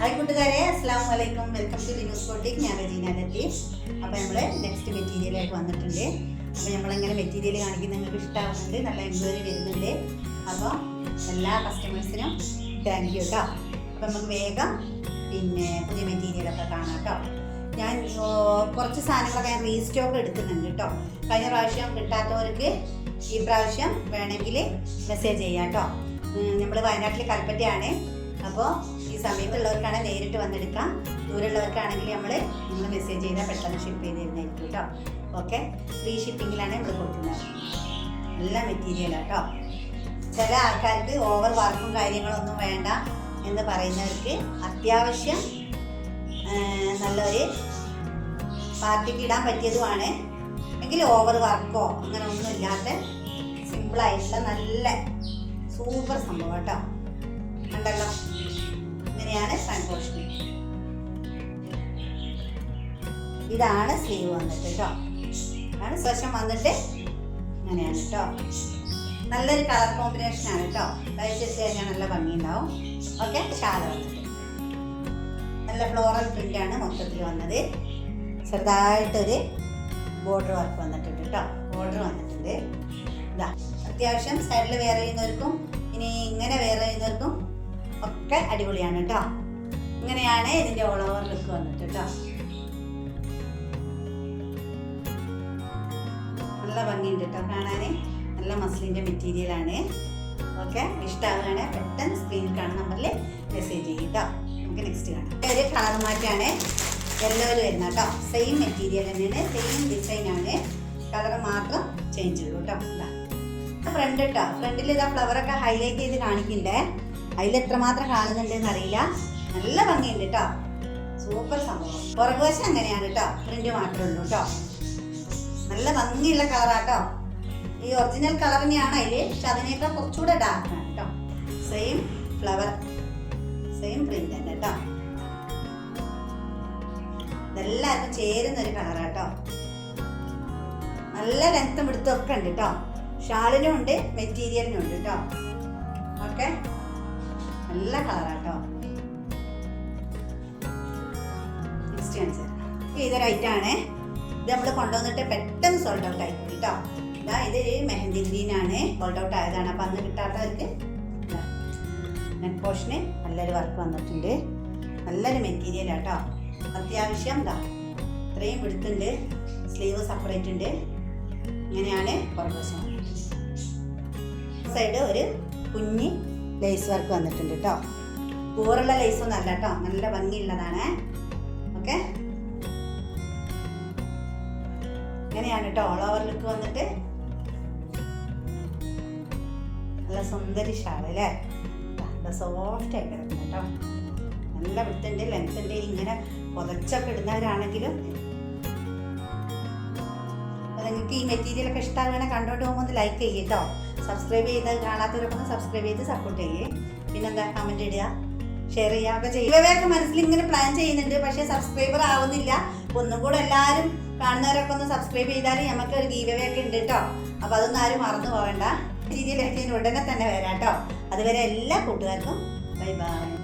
Hi കൂട്ടുകാരെ, അസ്സലാമു അലൈക്കും. Welcome to news boutique. ഞാൻ റജീന ലത്തീഫ്. അപ്പോൾ നമ്മൾ നെക്സ്റ്റ് മെറ്റീരിയലായിട്ട് വന്നിട്ടുണ്ട്. അപ്പോൾ നമ്മളിങ്ങനെ മെറ്റീരിയൽ കാണിക്കുന്നത് നിങ്ങൾക്ക് ഇഷ്ടമാവുന്നുണ്ട്, നല്ല എൻക്വയറി വരുന്നുണ്ട്. അപ്പോൾ എല്ലാ കസ്റ്റമേഴ്സിനും താങ്ക് യു കേട്ടോ. അപ്പോൾ നമുക്ക് വേഗം പുതിയ മെറ്റീരിയലൊക്കെ കാണാം കേട്ടോ. ഞാൻ കുറച്ച് സാധനങ്ങളൊക്കെ ഞാൻ റീസ്റ്റോക്ക് എടുക്കുന്നുണ്ട് കേട്ടോ. കഴിഞ്ഞ പ്രാവശ്യം കിട്ടാത്തവർക്ക് ഈ പ്രാവശ്യം വേണമെങ്കിൽ മെസ്സേജ് ചെയ്യാം കേട്ടോ. നമ്മൾ വയനാട്ടിൽ കൽപ്പറ്റയാണ്. അപ്പോൾ ഈ സമയത്തുള്ളവർക്കാണ് നേരിട്ട് വന്നെടുക്കാം. ദൂരമുള്ളവർക്കാണെങ്കിൽ നിങ്ങൾ മെസ്സേജ് ചെയ്താൽ പെട്ടെന്ന് ഷിപ്പ് ചെയ്ത് തരുന്നതായിരിക്കും കേട്ടോ. ഓക്കെ, ഫ്രീ ഷിപ്പിങ്ങിലാണ് നമ്മൾ കൊടുക്കുന്നത്. നല്ല മെറ്റീരിയലാണ് കേട്ടോ. ചില ആൾക്കാർക്ക് ഓവർ വർക്കും കാര്യങ്ങളൊന്നും വേണ്ട എന്ന് പറയുന്നവർക്ക് അത്യാവശ്യം നല്ലൊരു പാർട്ടിക്ക് ഇടാൻ പറ്റിയതുമാണ്. എങ്കിൽ ഓവർ വർക്കോ അങ്ങനെ ഒന്നും ഇല്ലാത്ത സിമ്പിളായിട്ടുള്ള നല്ല സൂപ്പർ സംഭവം കേട്ടോ. ഉണ്ടല്ലോ, ഇങ്ങനെയാണ് ഫ്രണ്ട് പോർഷൻ. ഇതാണ് സ്ലീവ് വന്നിട്ട് കേട്ടോ. ഇതാണ് വശം വന്നിട്ട് ഇങ്ങനെയാണ് കേട്ടോ. നല്ലൊരു കളർ കോമ്പിനേഷനാണ് കേട്ടോ. കഴിച്ചിട്ട് കഴിഞ്ഞാൽ നല്ല ഭംഗിയുണ്ടാവും. ഓക്കെ, ഷാൾ വന്നിട്ട് നല്ല ഫ്ലോറൽ പ്രിൻ്റാണ് മൊത്തത്തിൽ വന്നത്. ചെറുതായിട്ടൊരു ബോർഡർ വർക്ക് വന്നിട്ടുണ്ട് കേട്ടോ. ബോർഡർ വന്നിട്ടുണ്ട്. ഇതാ അത്യാവശ്യം സൈഡിൽ വെയർ ചെയ്യുന്നവർക്കും ഇനി ഇങ്ങനെ വെയർ ചെയ്യുന്നവർക്കും ഒക്കെ അടിപൊളിയാണ് കേട്ടോ. ഇങ്ങനെയാണ് ഇതിൻ്റെ ഓൾ ഓവർ ലുക്ക് വന്നിട്ട് കേട്ടോ. നല്ല ഭംഗിയുണ്ട് കേട്ടോ കാണാൻ. നല്ല മസ്ലിൻ്റെ മെറ്റീരിയലാണ്. ഓക്കെ, ഇഷ്ടമാവുകയാണ് പെട്ടെന്ന് സ്ക്രീനിൽ കാണുന്ന നമ്പറിൽ മെസ്സേജ് ചെയ്യും കേട്ടോ. നമുക്ക് നെക്സ്റ്റ് കാണാം. ഒരു കളർ മാറ്റാണ് യെല്ലോയിൽ വരുന്ന കേട്ടോ. സെയിം മെറ്റീരിയൽ തന്നെയാണ്, സെയിം ഡിസൈനാണ്, കളർ മാത്രം ചേഞ്ച് ഉള്ളൂ കേട്ടോ. ഫ്രണ്ട് കേട്ടോ. ഫ്രണ്ടിൽ ഇതാ ഫ്ലവറൊക്കെ ഹൈലൈറ്റ് ചെയ്ത് കാണിക്കണ്ടേ. അതിൽ എത്രമാത്രം കാണുന്നുണ്ടെന്ന് അറിയില്ല. നല്ല ഭംഗിയുണ്ട് കേട്ടോ. സൂപ്പർ സംഭവം. പുറകുവശം അങ്ങനെയാണ് കേട്ടോ. പ്രിന്റ് മാത്രമേ ഉള്ളൂ കേട്ടോ. നല്ല ഭംഗിയുള്ള കളറാട്ടോ. ഈ ഒറിജിനൽ കളർ തന്നെയാണ് അതിൽ, പക്ഷെ അതിനേക്കാൾ കുറച്ചുകൂടെ ഡാർക്കാണ് കേട്ടോ. സെയിം ഫ്ലവർ, സെയിം പ്രിന്റ് തന്നെ കേട്ടോ. ഇതെല്ലാവർക്കും ചേരുന്നൊരു കളറാട്ടോ. നല്ല ലെങ്ത്തും പിടുത്തൊക്കെ ഉണ്ട് കേട്ടോ. ഷാളിനും ഉണ്ട്, മെറ്റീരിയലിനും ഉണ്ട് കേട്ടോ. ഓക്കെ, നല്ല കളറാട്ടോ. ഇതൊരു ഐറ്റാണ്. ഇത് നമ്മൾ കൊണ്ടുവന്നിട്ട് പെട്ടെന്ന് സോൾഡ് ഔട്ട് ആയിപ്പോയി കേട്ടോ. ഇതാ ഇതൊരു മെഹന്തി ഗ്രീനാണ്, സോൾഡ് ഔട്ട് ആയതാണ്. അപ്പം അന്ന് കിട്ടാത്തവർക്ക് നെക്ക് പോർഷന് നല്ലൊരു വർക്ക് വന്നിട്ടുണ്ട്. നല്ലൊരു മെറ്റീരിയലാട്ടോ. അത്യാവശ്യം ഇതാ ഇത്രയും പിടുത്തുണ്ട്. സ്ലീവ് സെപ്പറേറ്റ് ഉണ്ട്. ഇങ്ങനെയാണ് പുറകുവശം. സൈഡ് ഒരു കുഞ്ഞി ലേസ് വർക്ക് വന്നിട്ടുണ്ട് കേട്ടോ. കൂറുള്ള ലേസൊന്നും അല്ല കേട്ടോ, നല്ല ഭംഗിയുള്ളതാണ്. ഓക്കെ, ഇങ്ങനെയാണ് കേട്ടോ ഓൾ ഓവർ ലുക്ക് വന്നിട്ട്. നല്ല സുന്ദരി ഷാൾ അല്ലേ. നല്ല സോഫ്റ്റ് ആയി കിടക്കുന്നു കേട്ടോ. നല്ല വിട്ടുണ്ട്, ലെങ്ത് ഉണ്ട്. ഇങ്ങനെ പുതച്ചൊക്കെ ഇടുന്നവരാണെങ്കിലും നിങ്ങൾക്ക് ഈ മെറ്റീരിയലൊക്കെ ഇഷ്ടമാകണേ കണ്ടോണ്ട് പോകുമ്പോൾ ഒന്ന് ലൈക്ക് ചെയ്യേ കേട്ടോ. സബ്സ്ക്രൈബ് ചെയ്ത് കാണാത്തവരൊക്കെ ഒന്ന് സബ്സ്ക്രൈബ് ചെയ്ത് സപ്പോർട്ട് ചെയ്യേ. പിന്നെന്താ, കമൻറ്റ് ഇടുക, ഷെയർ ചെയ്യുക ഒക്കെ ചെയ്യുക. ഇവയൊക്കെ മനസ്സിൽ ഇങ്ങനെ പ്ലാൻ ചെയ്യുന്നുണ്ട്, പക്ഷേ സബ്സ്ക്രൈബർ ആവുന്നില്ല. ഒന്നും കൂടെ എല്ലാവരും കാണുന്നവരൊക്കെ ഒന്ന് സബ്സ്ക്രൈബ് ചെയ്താൽ നമുക്ക് ഒരു ഗീവ് ഒക്കെ ഉണ്ട് കേട്ടോ. അപ്പോൾ അതൊന്നും ആരും മറന്നു പോകണ്ട. മെറ്റീരിയലൊക്കെ ഉടനെ തന്നെ വരാം കേട്ടോ. അതുവരെ എല്ലാ കൂട്ടുകാർക്കും ബൈ ബൈ.